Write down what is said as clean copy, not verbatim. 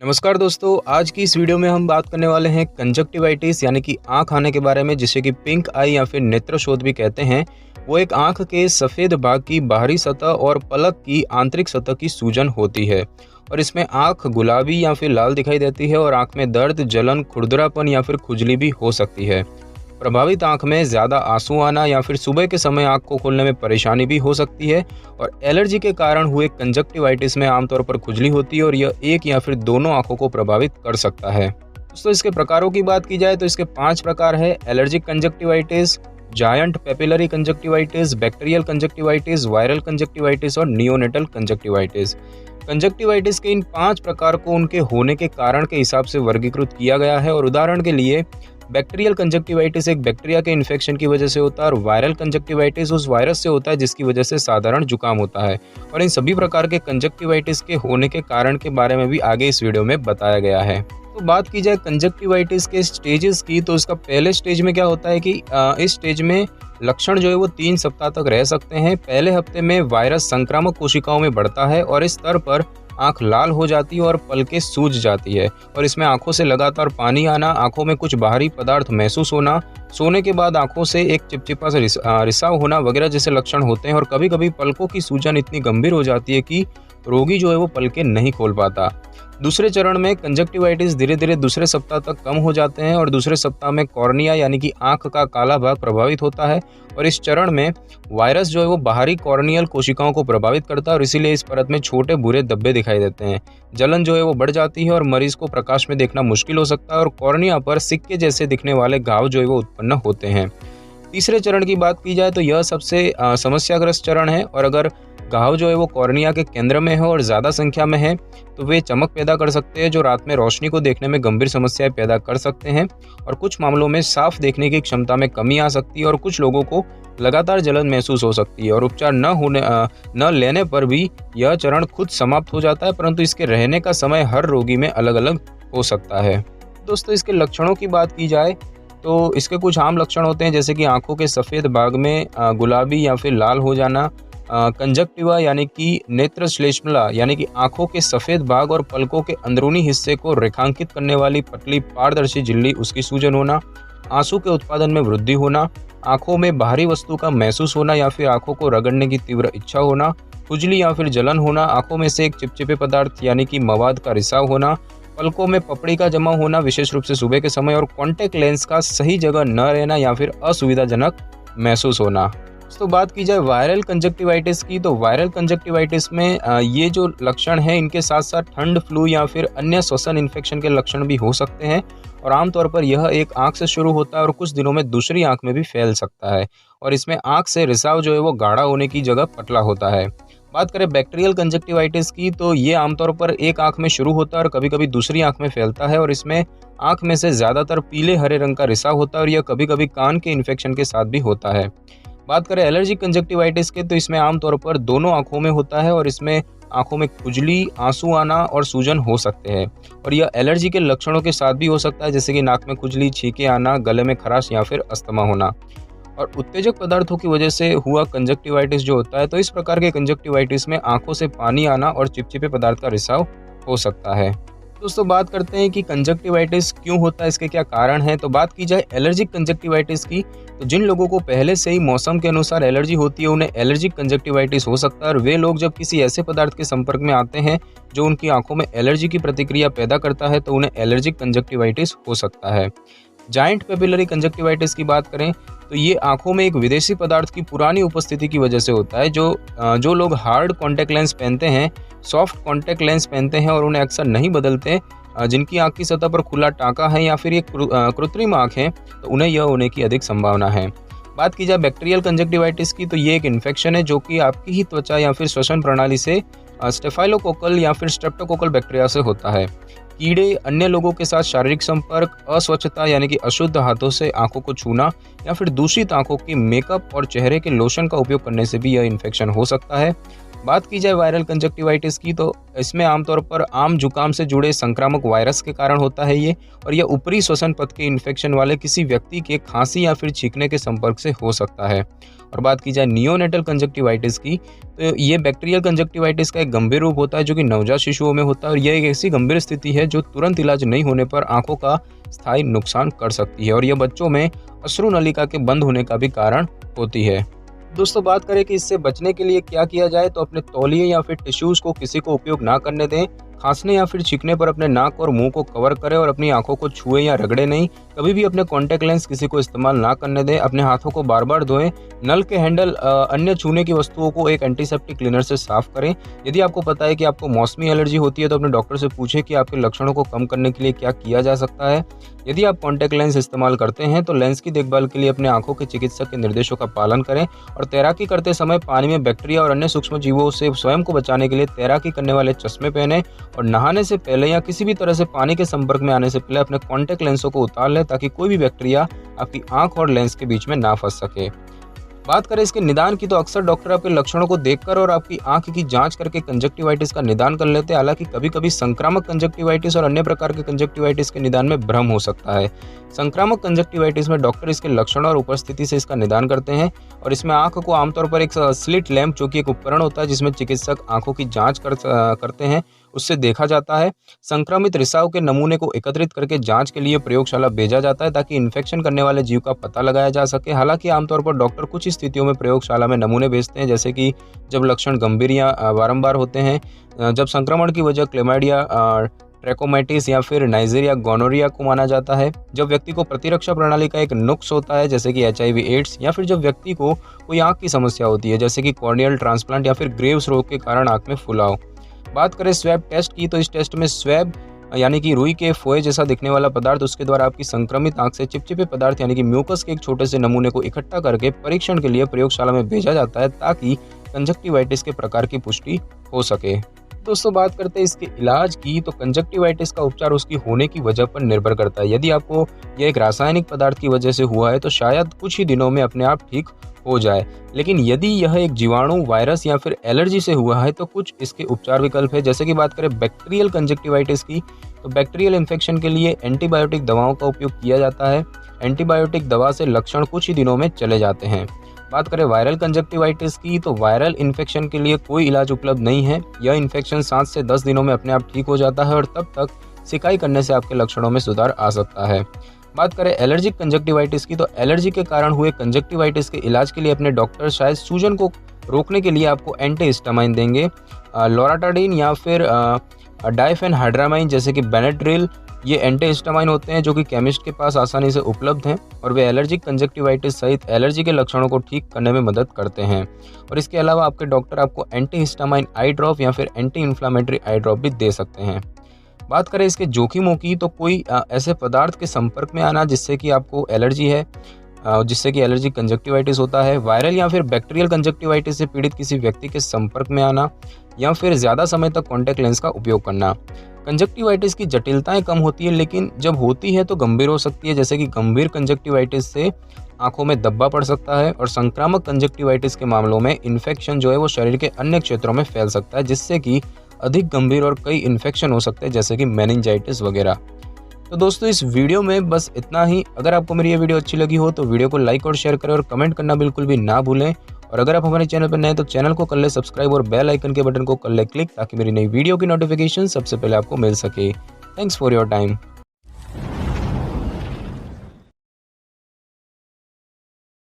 नमस्कार दोस्तों, आज की इस वीडियो में हम बात करने वाले हैं कंजक्टिवाइटिस यानी कि आँख आने के बारे में, जिसे कि पिंक आई या फिर नेत्रशोथ भी कहते हैं। वो एक आँख के सफ़ेद भाग की बाहरी सतह और पलक की आंतरिक सतह की सूजन होती है और इसमें आँख गुलाबी या फिर लाल दिखाई देती है और आँख में दर्द, जलन, खुरदरापन या फिर खुजली भी हो सकती है। प्रभावित आंख में ज़्यादा आंसू आना या फिर सुबह के समय आंख को खोलने में परेशानी भी हो सकती है और एलर्जी के कारण हुए कंजक्टिवाइटिस में आमतौर पर खुजली होती है और यह एक या फिर दोनों आंखों को प्रभावित कर सकता है। दोस्तों, इसके प्रकारों की बात की जाए तो इसके 5 प्रकार है। Allergic conjunctivitis, giant papillary conjunctivitis, bacterial conjunctivitis, viral conjunctivitis और नियोनेटल कंजक्टिवाइटिस। कंजक्टिवाइटिस के इन 5 प्रकार को उनके होने के कारण के हिसाब से वर्गीकृत किया गया है और उदाहरण के लिए बैक्टीरियल कंजक्टिवाइटिस एक बैक्टीरिया के इन्फेक्शन की वजह से होता है और वायरल कंजक्टिवाइटिस उस वायरस से होता है जिसकी वजह से साधारण जुकाम होता है। और इन सभी प्रकार के कंजक्टिवाइटिस के होने के कारण के बारे में भी आगे इस वीडियो में बताया गया है। तो बात की जाए कंजक्टिवाइटिस के स्टेजेस की, तो इसका पहले स्टेज में क्या होता है कि इस स्टेज में लक्षण जो है वो 3 सप्ताह तक रह सकते हैं। पहले हफ्ते में वायरस संक्रामक कोशिकाओं में बढ़ता है और इस स्तर पर आंख लाल हो जाती है और पलकें सूज जाती है और इसमें आंखों से लगातार पानी आना, आंखों में कुछ बाहरी पदार्थ महसूस होना, सोने के बाद आंखों से एक चिपचिपा सा रिसाव होना वगैरह जैसे लक्षण होते हैं। और कभी कभी पलकों की सूजन इतनी गंभीर हो जाती है कि रोगी जो है वो पलकें नहीं खोल पाता। दूसरे चरण में कंजक्टिवाइटिस धीरे धीरे दूसरे सप्ताह तक कम हो जाते हैं और दूसरे सप्ताह में कॉर्निया यानी कि आंख का काला भाग प्रभावित होता है और इस चरण में वायरस जो है वो बाहरी कॉर्नियल कोशिकाओं को प्रभावित करता है और इसीलिए इस परत में छोटे भूरे धब्बे दिखाई देते हैं। जलन जो है वो बढ़ जाती है और मरीज को प्रकाश में देखना मुश्किल हो सकता है और कॉर्निया पर सिक्के जैसे दिखने वाले घाव जो है वो उत्पन्न होते हैं। तीसरे चरण की बात की जाए तो यह सबसे समस्याग्रस्त चरण है और अगर घाव जो है वो कॉर्निया के केंद्र में है और ज़्यादा संख्या में है तो वे चमक पैदा कर सकते हैं जो रात में रोशनी को देखने में गंभीर समस्याएं पैदा कर सकते हैं और कुछ मामलों में साफ देखने की क्षमता में कमी आ सकती है और कुछ लोगों को लगातार जलन महसूस हो सकती है और उपचार न लेने पर भी यह चरण खुद समाप्त हो जाता है, परंतु इसके रहने का समय हर रोगी में अलग अलग हो सकता है। दोस्तों, इसके लक्षणों की बात की जाए तो इसके कुछ आम लक्षण होते हैं, जैसे कि आंखों के सफ़ेद भाग में गुलाबी या फिर लाल हो जाना, कंजक्टिवा यानी कि नेत्र श्लेष्मला यानी कि आंखों के सफ़ेद भाग और पलकों के अंदरूनी हिस्से को रेखांकित करने वाली पतली पारदर्शी झिल्ली उसकी सूजन होना, आंसू के उत्पादन में वृद्धि होना, आंखों में बाहरी वस्तु का महसूस होना या फिर आंखों को रगड़ने की तीव्र इच्छा होना, खुजली या फिर जलन होना, आंखों में से एक चिपचिपे पदार्थ यानी कि मवाद का रिसाव होना, पलकों में पपड़ी का जमा होना विशेष रूप से सुबह के समय और कॉन्टैक्ट लेंस का सही जगह न रहना या फिर असुविधाजनक महसूस होना। तो बात की जाए वायरल कंजक्टिवाइटिस की, तो वायरल कंजक्टिवाइटिस में ये जो लक्षण है इनके साथ साथ ठंड, फ्लू या फिर अन्य श्वसन इन्फेक्शन के लक्षण भी हो सकते हैं और आमतौर पर यह एक आंख से शुरू होता है और कुछ दिनों में दूसरी आंख में भी फैल सकता है और इसमें आंख से रिसाव जो है वो गाढ़ा होने की जगह पतला होता है। बात करें बैक्टीरियल कंजक्टिवाइटिस की, तो ये आमतौर पर एक आंख में शुरू होता है और कभी कभी दूसरी आंख में फैलता है और इसमें आंख में से ज़्यादातर पीले हरे रंग का रिसाव होता है और यह कभी कभी कान के इन्फेक्शन के साथ भी होता है। बात करें एलर्जिक कंजक्टिवाइटिस के, तो इसमें आमतौर पर दोनों आंखों में होता है और इसमें आंखों में खुजली, आंसू आना और सूजन हो सकते हैं और यह एलर्जी के लक्षणों के साथ भी हो सकता है, जैसे कि नाक में खुजली, छींके आना, गले में खराश या फिर अस्थमा होना। और उत्तेजक पदार्थों की वजह से हुआ कंजक्टिवाइटिस जो होता है, तो इस प्रकार के कंजक्टिवाइटिस में आंखों से पानी आना और चिपचिपे पदार्थ का रिसाव हो सकता है। दोस्तों, बात करते हैं कि कंजक्टिवाइटिस क्यों होता है, इसके क्या कारण हैं। तो बात की जाए एलर्जिक कंजक्टिवाइटिस की, तो जिन लोगों को पहले से ही मौसम के अनुसार एलर्जी होती है उन्हें एलर्जिक कंजक्टिवाइटिस हो सकता है और वे लोग जब किसी ऐसे पदार्थ के संपर्क में आते हैं जो उनकी आंखों में एलर्जी की प्रतिक्रिया पैदा करता है तो उन्हें एलर्जिक कंजक्टिवाइटिस हो सकता है। जायंट पेपिलरी कंजक्टिवाइटिस की बात करें तो ये आंखों में एक विदेशी पदार्थ की पुरानी उपस्थिति की वजह से होता है। जो लोग हार्ड कॉन्टैक्ट लेंस पहनते हैं, सॉफ्ट कॉन्टैक्ट लेंस पहनते हैं और उन्हें अक्सर नहीं बदलते, जिनकी आंख की सतह पर खुला टाँका है या फिर ये कृत्रिम आंख है, तो उन्हें यह होने की अधिक संभावना है। बात की जाए बैक्टीरियल कंजक्टिवाइटिस की, तो ये एक इन्फेक्शन है जो कि आपकी ही त्वचा या फिर श्वसन प्रणाली से स्टेफाइलोकोकल या फिर स्ट्रेप्टोकोकल बैक्टीरिया से होता है। कीड़े, अन्य लोगों के साथ शारीरिक संपर्क, अस्वच्छता यानी कि अशुद्ध हाथों से आंखों को छूना या फिर दूषित आंखों की मेकअप और चेहरे के लोशन का उपयोग करने से भी यह इन्फेक्शन हो सकता है। बात की जाए वायरल कंजक्टिवाइटिस की, तो इसमें आमतौर पर आम जुकाम से जुड़े संक्रामक वायरस के कारण होता है ये, और यह ऊपरी श्वसन पथ के इन्फेक्शन वाले किसी व्यक्ति के खांसी या फिर छींकने के संपर्क से हो सकता है। और बात की जाए नियोनेटल कंजक्टिवाइटिस की, तो ये बैक्टीरियल कंजक्टिवाइटिस का एक गंभीर रूप होता है जो कि नवजात शिशुओं में होता है, और यह एक ऐसी गंभीर स्थिति है जो तुरंत इलाज नहीं होने पर आंखों का स्थायी नुकसान कर सकती है, और यह बच्चों में अश्रु नलिका के बंद होने का भी कारण होती है। दोस्तों, बात करें कि इससे बचने के लिए क्या किया जाए, तो अपने तौलिए या फिर टिश्यूज़ को किसी को उपयोग ना करने दें। खांसने या फिर छींकने पर अपने नाक और मुंह को कवर करें और अपनी आंखों को छुएं या रगड़े नहीं। कभी भी अपने कॉन्टैक्ट लेंस किसी को इस्तेमाल ना करने दें। अपने हाथों को बार बार धोएं। नल के हैंडल अन्य छूने की वस्तुओं को एक एंटीसेप्टिक क्लीनर से साफ करें। यदि आपको पता है कि आपको मौसमी एलर्जी होती है तो अपने डॉक्टर से पूछें कि आपके लक्षणों को कम करने के लिए क्या किया जा सकता है। यदि आप कॉन्टैक्ट लेंस इस्तेमाल करते हैं तो लेंस की देखभाल के लिए अपने आंखों के चिकित्सक के निर्देशों का पालन करें, और तैराकी करते समय पानी में बैक्टीरिया और अन्य सूक्ष्म जीवों से स्वयं को बचाने के लिए तैराकी करने वाले चश्मे पहने, और नहाने से पहले या किसी भी तरह से पानी के संपर्क में आने से पहले अपने कॉन्टैक्ट लेंसों को उतार लें ताकि कोई भी बैक्टीरिया आपकी आंख और लेंस के बीच में ना फंस सके। बात करें इसके निदान की, तो अक्सर डॉक्टर आपके लक्षणों को देखकर और आपकी आंख की जांच करके कंजक्टिवाइटिस का निदान कर लेते हैं। हालांकि कभी कभी संक्रामक कंजक्टिवाइटिस और अन्य प्रकार के कंजक्टिवाइटिस के निदान में भ्रम हो सकता है। संक्रामक कंजक्टिवाइटिस में डॉक्टर इसके लक्षणों और उपस्थिति से इसका निदान करते हैं, और इसमें आंख को आमतौर पर एक स्लिट लैंप, जो कि एक उपकरण होता है जिसमें चिकित्सक आंखों की जांच करते हैं, उससे देखा जाता है। संक्रमित रिसाव के नमूने को एकत्रित करके जांच के लिए प्रयोगशाला भेजा जाता है ताकि इन्फेक्शन करने वाले जीव का पता लगाया जा सके। हालांकि आमतौर पर डॉक्टर कुछ स्थितियों में प्रयोगशाला में नमूने भेजते हैं, जैसे कि जब लक्षण गंभीर या बारंबार होते हैं, जब संक्रमण की वजह क्लेमाइडिया, ट्रैकोमैटिस या फिर नाइजीरिया गोनोरिया को माना जाता है, जब व्यक्ति को प्रतिरक्षा प्रणाली का एक नुक्स होता है जैसे कि HIV एड्स, या फिर जब व्यक्ति को कोई आंख की समस्या होती है जैसे कि कॉर्नियल ट्रांसप्लांट या फिर ग्रेव्स रोग के कारण आंख में फुलाव। बात करें स्वैब टेस्ट की, तो इस टेस्ट में स्वैब यानी कि रुई के फोए जैसा दिखने वाला पदार्थ, उसके द्वारा आपकी संक्रमित आंख से चिपचिपे पदार्थ यानी कि म्यूकस के एक छोटे से नमूने को इकट्ठा करके परीक्षण के लिए प्रयोगशाला में भेजा जाता है ताकि कंजक्टिवाइटिस के प्रकार की पुष्टि हो सके। दोस्तों, बात करते हैं इसके इलाज की, तो कंजक्टिवाइटिस का उपचार उसकी होने की वजह पर निर्भर करता है। यदि आपको यह एक रासायनिक पदार्थ की वजह से हुआ है तो शायद कुछ ही दिनों में अपने आप ठीक हो जाए, लेकिन यदि यह एक जीवाणु, वायरस या फिर एलर्जी से हुआ है तो कुछ इसके उपचार विकल्प है। जैसे कि बात करें बैक्टीरियल कंजक्टिवाइटिस की, तो बैक्टीरियल इन्फेक्शन के लिए एंटीबायोटिक दवाओं का उपयोग किया जाता है। एंटीबायोटिक दवा से लक्षण कुछ ही दिनों में चले जाते हैं। बात करें वायरल कंजक्टिवाइटिस की, तो वायरल इन्फेक्शन के लिए कोई इलाज उपलब्ध नहीं है। यह इन्फेक्शन 7 से 10 दिनों में अपने आप ठीक हो जाता है, और तब तक सिकाई करने से आपके लक्षणों में सुधार आ सकता है। बात करें एलर्जिक कंजक्टिवाइटिस की, तो एलर्जी के कारण हुए कंजक्टिवाइटिस के इलाज के लिए अपने डॉक्टर शायद सूजन को रोकने के लिए आपको एंटीहिस्टामाइन देंगे। लोराटाडीन या फिर डाइफेनहाइड्रामाइन जैसे कि बेनेड्रिल, ये एंटीहिस्टामाइन होते हैं जो कि केमिस्ट के पास आसानी से उपलब्ध हैं, और वे एलर्जिक कंजक्टिवाइटिस सहित एलर्जी के लक्षणों को ठीक करने में मदद करते हैं। और इसके अलावा आपके डॉक्टर आपको एंटीहिस्टामाइन आई ड्रॉप या फिर एंटी इन्फ्लामेटरी आई ड्रॉप भी दे सकते हैं। बात करें इसके जोखिमों की, तो कोई ऐसे पदार्थ के संपर्क में आना जिससे कि आपको एलर्जी है, जिससे कि एलर्जिक कंजक्टिवाइटिस होता है, वायरल या फिर बैक्टीरियल कंजक्टिवाइटिस से पीड़ित किसी व्यक्ति के संपर्क में आना, या फिर ज़्यादा समय तक कॉन्टैक्ट लेंस का उपयोग करना। कंजक्टिवाइटिस की जटिलताएं कम होती है, लेकिन जब होती है तो गंभीर हो सकती है। जैसे कि गंभीर कंजक्टिवाइटिस से आंखों में धब्बा पड़ सकता है, और संक्रामक कंजक्टिवाइटिस के मामलों में इन्फेक्शन जो है वो शरीर के अन्य क्षेत्रों में फैल सकता है, जिससे कि अधिक गंभीर और कई इन्फेक्शन हो सकते हैं जैसे कि मेनिंजाइटिस वगैरह। तो दोस्तों, इस वीडियो में बस इतना ही। अगर आपको मेरी ये वीडियो अच्छी लगी हो तो वीडियो को लाइक और शेयर करें, और कमेंट करना बिल्कुल भी ना भूलें। और अगर आप हमारे चैनल पर नए तो चैनल को कर ले सब्सक्राइब और बेल आइकन के बटन को कर ले क्लिक, ताकि मेरी नई वीडियो की नोटिफिकेशन सबसे पहले आपको मिल सके। Thanks for your time.